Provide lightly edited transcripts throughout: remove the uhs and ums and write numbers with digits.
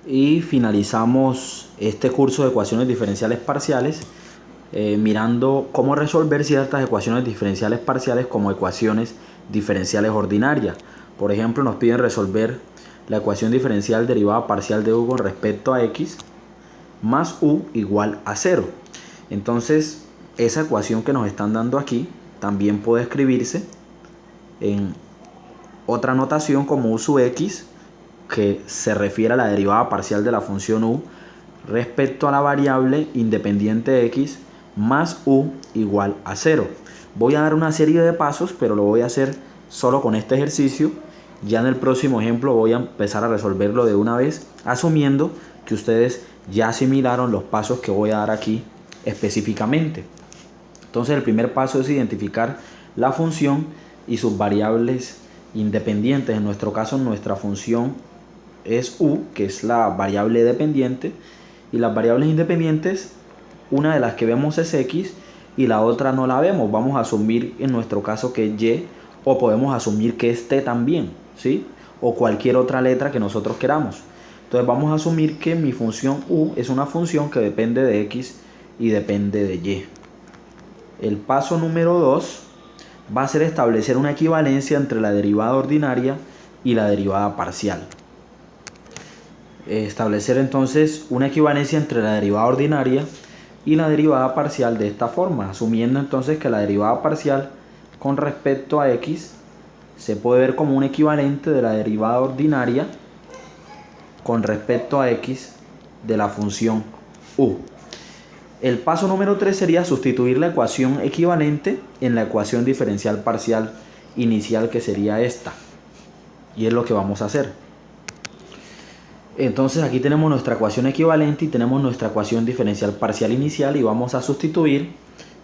y finalizamos este curso de ecuaciones diferenciales parciales mirando cómo resolver ciertas ecuaciones diferenciales parciales como ecuaciones diferenciales ordinarias. Por ejemplo, nos piden resolver la ecuación diferencial derivada parcial de u con respecto a x más u igual a 0. Entonces, esa ecuación que nos están dando aquí también puede escribirse en otra notación como u sub x, que se refiere a la derivada parcial de la función u respecto a la variable independiente x más u igual a 0. Voy a dar una serie de pasos, pero lo voy a hacer solo con este ejercicio. Ya en el próximo ejemplo voy a empezar a resolverlo de una vez, asumiendo que ustedes ya asimilaron los pasos que voy a dar aquí específicamente. Entonces el primer paso es identificar la función y sus variables independientes. En nuestro caso, nuestra función es u, que es la variable dependiente, y las variables independientes, una de las que vemos es x y la otra no la vemos. Vamos a asumir en nuestro caso que es y, o podemos asumir que es t también, ¿sí? O cualquier otra letra que nosotros queramos. Entonces vamos a asumir que mi función u es una función que depende de x y depende de y. El paso número 2 va a ser establecer una equivalencia entre la derivada ordinaria y la derivada parcial. Establecer entonces una equivalencia entre la derivada ordinaria y la derivada parcial de esta forma, asumiendo entonces que la derivada parcial con respecto a x se puede ver como un equivalente de la derivada ordinaria con respecto a x de la función u. El paso número 3 sería sustituir la ecuación equivalente en la ecuación diferencial parcial inicial, que sería esta. Y es lo que vamos a hacer. Entonces aquí tenemos nuestra ecuación equivalente y tenemos nuestra ecuación diferencial parcial inicial, y vamos a sustituir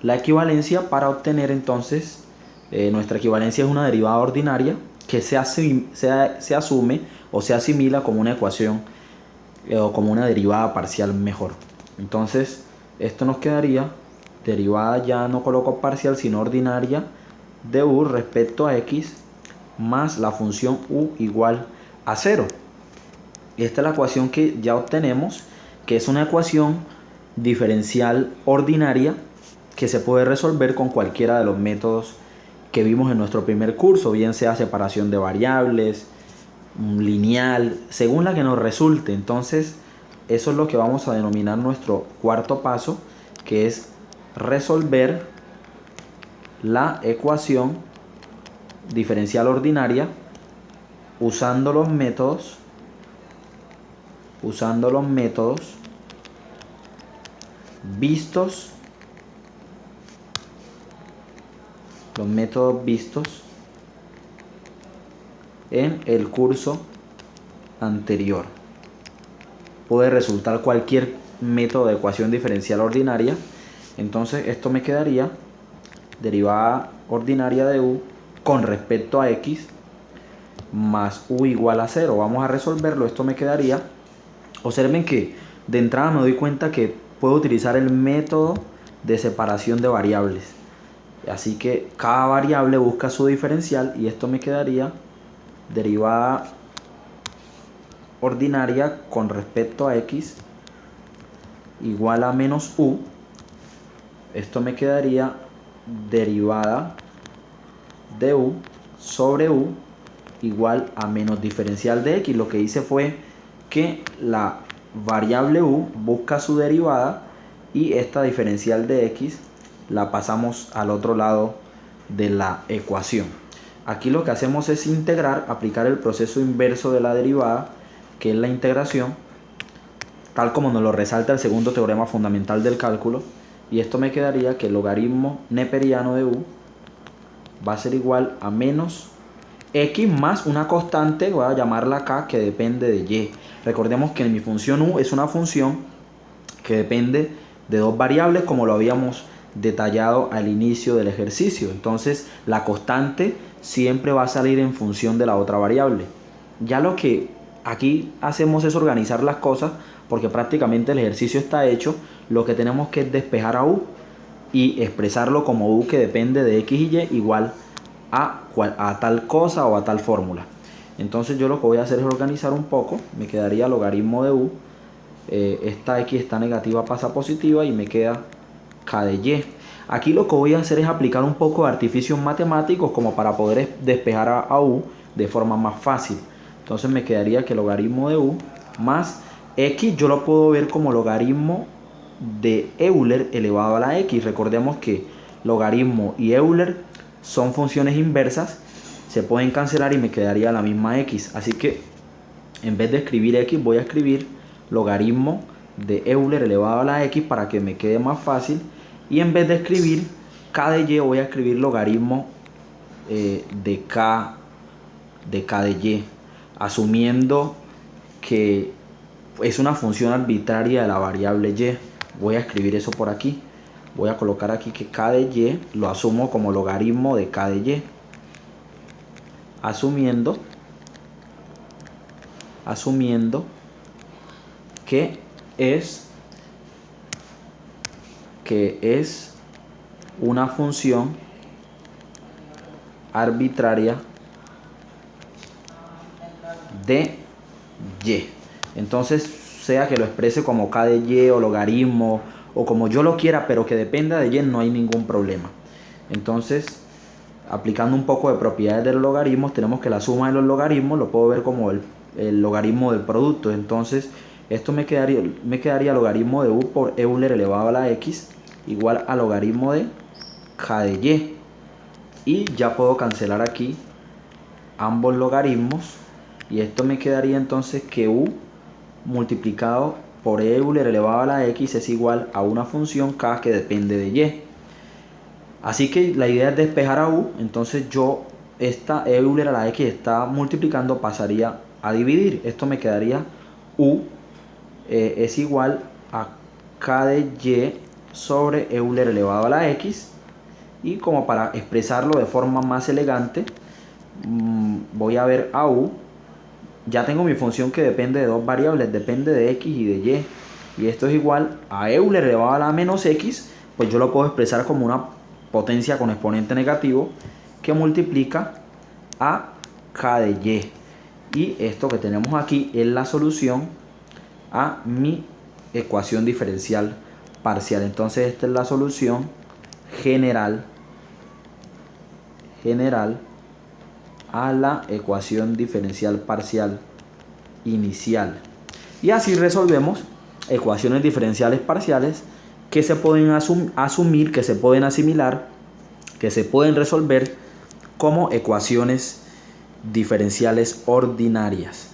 la equivalencia para obtener entonces nuestra equivalencia es una derivada ordinaria que se asume o se asimila como una ecuación o como una derivada parcial mejor. Entonces esto nos quedaría derivada, ya no coloco parcial sino ordinaria, de u respecto a x más la función u igual a 0. Esta es la ecuación que ya obtenemos, que es una ecuación diferencial ordinaria que se puede resolver con cualquiera de los métodos que vimos en nuestro primer curso, bien sea separación de variables, lineal, según la que nos resulte. Entonces eso es lo que vamos a denominar nuestro cuarto paso, que es resolver la ecuación diferencial ordinaria usando los métodos vistos en el curso anterior. Puede resultar cualquier método de ecuación diferencial ordinaria. Entonces esto me quedaría derivada ordinaria de u con respecto a x más u igual a 0. Vamos a resolverlo. Esto me quedaría, observen que de entrada me doy cuenta que puedo utilizar el método de separación de variables, así que cada variable busca su diferencial, y esto me quedaría derivada ordinaria con respecto a x igual a menos u. Esto me quedaría derivada de u sobre u igual a menos diferencial de x. Lo que hice fue que la variable u busca su derivada y esta diferencial de x la pasamos al otro lado de la ecuación. Aquí lo que hacemos es integrar, aplicar el proceso inverso de la derivada, que es la integración, tal como nos lo resalta el segundo teorema fundamental del cálculo, y esto me quedaría que el logaritmo neperiano de u va a ser igual a menos x más una constante, voy a llamarla k, que depende de y. Recordemos que mi función u es una función que depende de dos variables, como lo habíamos detallado al inicio del ejercicio. Entonces la constante siempre va a salir en función de la otra variable. Ya lo que aquí hacemos es organizar las cosas, porque prácticamente el ejercicio está hecho. Lo que tenemos que es despejar a u y expresarlo como u que depende de x y y igual a tal cosa o a tal fórmula. Entonces yo lo que voy a hacer es organizar un poco. Me quedaría logaritmo de u. Esta x está negativa, pasa a positiva y me queda k de y. Aquí lo que voy a hacer es aplicar un poco de artificios matemáticos como para poder despejar a u de forma más fácil. Entonces me quedaría que logaritmo de u más x yo lo puedo ver como logaritmo de Euler elevado a la x. Recordemos que logaritmo y Euler son funciones inversas, se pueden cancelar y me quedaría la misma x. Así que en vez de escribir x voy a escribir logaritmo de Euler elevado a la x para que me quede más fácil. Y en vez de escribir k de y voy a escribir logaritmo de k de y, asumiendo que es una función arbitraria de la variable y. Voy a escribir eso por aquí. Voy a colocar aquí que k de y lo asumo como logaritmo de k de y, asumiendo que es una función arbitraria de y. Entonces, sea que lo exprese como k de y o logaritmo o como yo lo quiera, pero que dependa de y, no hay ningún problema. Entonces, aplicando un poco de propiedades de los logaritmos, tenemos que la suma de los logaritmos lo puedo ver como el logaritmo del producto. Entonces, esto me quedaría logaritmo de u por Euler elevado a la x igual a logaritmo de k de y. Y ya puedo cancelar aquí ambos logaritmos. Y esto me quedaría entonces que u multiplicado por Euler elevado a la x es igual a una función k que depende de y. Así que la idea es despejar a u. Entonces yo esta Euler a la x está multiplicando, pasaría a dividir. Esto me quedaría u es igual a k de y sobre Euler elevado a la x. Y como para expresarlo de forma más elegante, voy a ver a u. Ya tengo mi función que depende de dos variables, depende de x y de y. Y esto es igual a Euler elevado a la menos x, pues yo lo puedo expresar como una potencia con exponente negativo que multiplica a k de y. Y esto que tenemos aquí es la solución a mi ecuación diferencial parcial. Entonces esta es la solución general a la ecuación diferencial parcial inicial. Y así resolvemos ecuaciones diferenciales parciales que se pueden asumir, que se pueden asimilar, que se pueden resolver como ecuaciones diferenciales ordinarias.